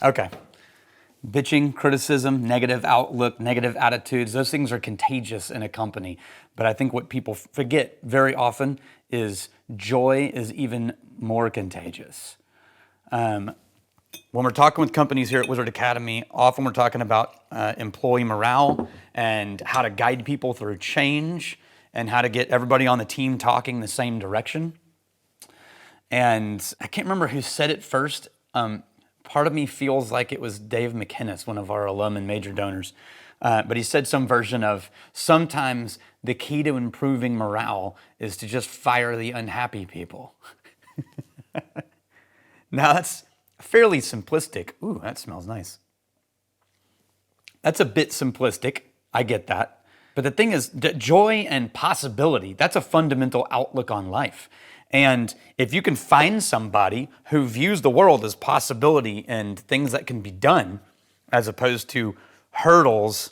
Okay. Bitching, criticism, negative outlook, negative attitudes, those things are contagious in a company. But I think what people forget very often is joy is even more contagious. When we're talking with companies here at Wizard Academy, often we're talking about employee morale and how to guide people through change and how to get everybody on the team talking the same direction. And I can't remember who said it first. Part of me feels like it was Dave McInnes, one of our alum and major donors. But he said some version of, sometimes the key to improving morale is to just fire the unhappy people. Now that's fairly simplistic. Ooh, that smells nice. That's a bit simplistic. I get that. But the thing is, joy and possibility, that's a fundamental outlook on life. And if you can find somebody who views the world as possibility and things that can be done, as opposed to hurdles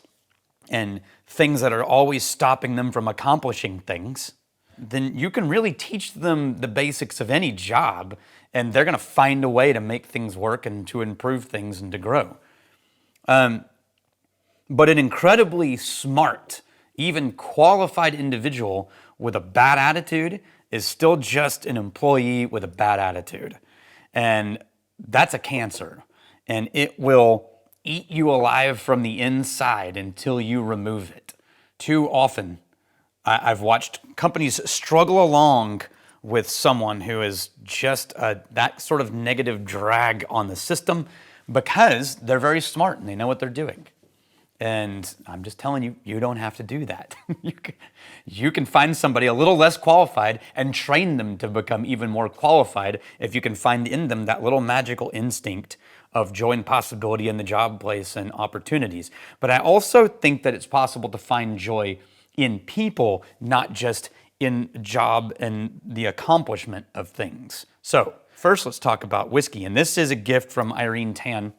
and things that are always stopping them from accomplishing things, then you can really teach them the basics of any job, and they're going to find a way to make things work and to improve things and to grow. But an incredibly smart, even qualified individual with a bad attitude is still just an employee with a bad attitude. And that's a cancer. And it will eat you alive from the inside until you remove it. Too often, I've watched companies struggle along with someone who is just that sort of negative drag on the system because they're very smart and they know what they're doing. And I'm just telling you, you don't have to do that. You can find somebody a little less qualified and train them to become even more qualified if you can find in them that little magical instinct of joy and possibility in the job place and opportunities. But I also think that it's possible to find joy in people, not just in job and the accomplishment of things. So first, let's talk about whiskey. And this is a gift from Irene Tan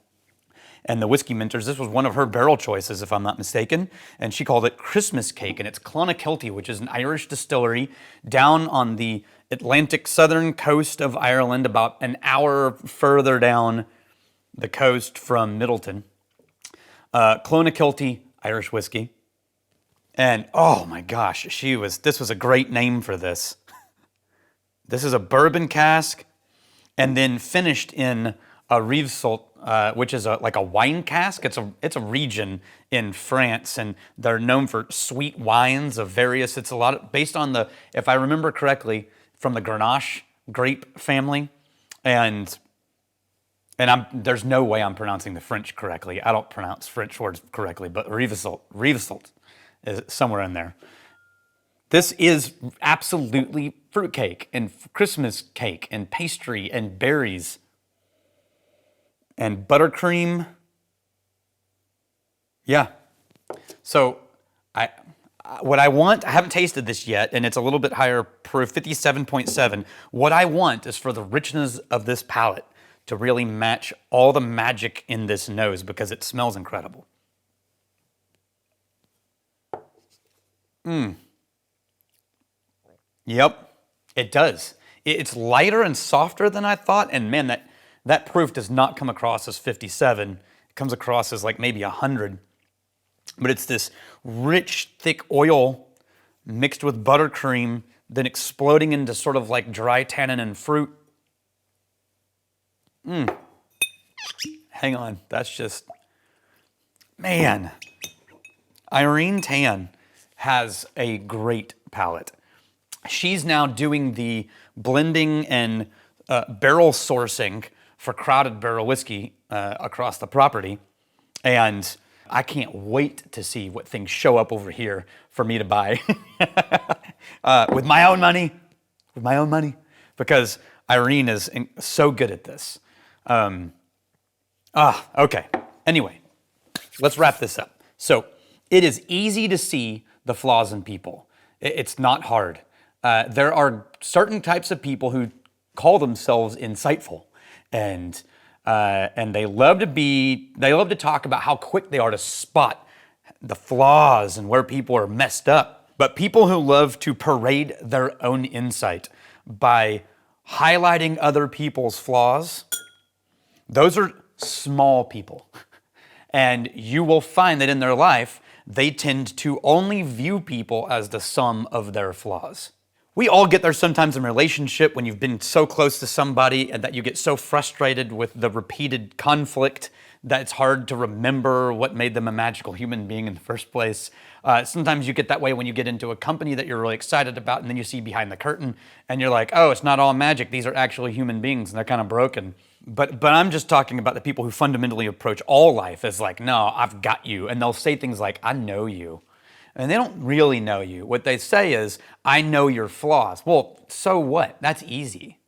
and the Whiskey Mentors. This was one of her barrel choices, if I'm not mistaken, and she called it Christmas Cake, and it's Clonakilty, which is an Irish distillery down on the Atlantic southern coast of Ireland, about an hour further down the coast from Middleton. Clonakilty Irish whiskey. And oh my gosh, this was a great name for this. This is a bourbon cask and then finished in a Rivesaltes, which is like a wine cask. It's a region in France, and they're known for sweet wines of various. It's a lot of, based on the, if I remember correctly, from the Grenache grape family, and there's no way I'm pronouncing the French correctly. I don't pronounce French words correctly, but Rivesaltes is somewhere in there. This is absolutely fruitcake and Christmas cake and pastry and berries and buttercream. Yeah. So what I want, I haven't tasted this yet, and it's a little bit higher proof, 57.7. What I want is for the richness of this palate to really match all the magic in this nose because it smells incredible. Yep, it does. It's lighter and softer than I thought, and man, that proof does not come across as 57. It comes across as like maybe 100. But it's this rich, thick oil mixed with buttercream, then exploding into sort of like dry tannin and fruit. Hang on, that's just, man. Irene Tan has a great palate. She's now doing the blending and barrel sourcing for Crowded Barrel Whiskey across the property. And I can't wait to see what things show up over here for me to buy with my own money, because Irene is so good at this. Okay. Anyway, let's wrap this up. So it is easy to see the flaws in people. It's not hard. There are certain types of people who call themselves insightful, and they love to talk about how quick they are to spot the flaws and where people are messed up. But people who love to parade their own insight by highlighting other people's flaws, those are small people. And you will find that in their life, they tend to only view people as the sum of their flaws. We all get there sometimes in a relationship when you've been so close to somebody and that you get so frustrated with the repeated conflict that it's hard to remember what made them a magical human being in the first place. Sometimes you get that way when you get into a company that you're really excited about and then you see behind the curtain and you're like, oh, it's not all magic. These are actually human beings and they're kind of broken. But I'm just talking about the people who fundamentally approach all life as like, no, I've got you. And they'll say things like, I know you. And they don't really know you. What they say is, I know your flaws. Well, so what? That's easy.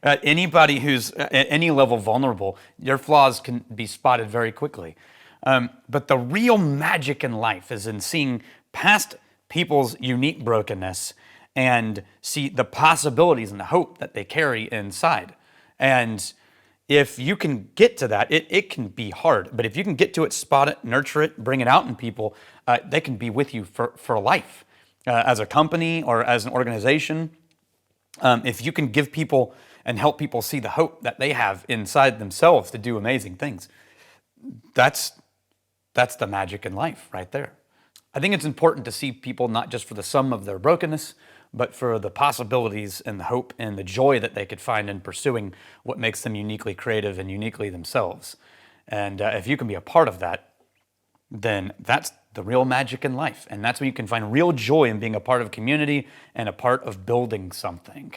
Anybody who's at any level vulnerable, your flaws can be spotted very quickly. But the real magic in life is in seeing past people's unique brokenness and see the possibilities and the hope that they carry inside. And if you can get to that, it can be hard. But if you can get to it, spot it, nurture it, bring it out in people, they can be with you for life. As a company or as an organization, if you can give people and help people see the hope that they have inside themselves to do amazing things, that's the magic in life right there. I think it's important to see people not just for the sum of their brokenness, but for the possibilities and the hope and the joy that they could find in pursuing what makes them uniquely creative and uniquely themselves. And if you can be a part of that, then that's the real magic in life. And that's when you can find real joy in being a part of community and a part of building something.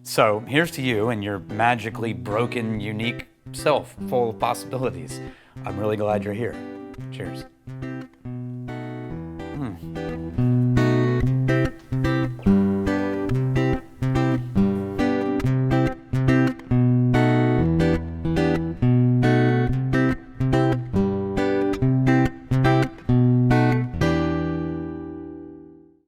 So here's to you and your magically broken, unique self, full of possibilities. I'm really glad you're here. Cheers.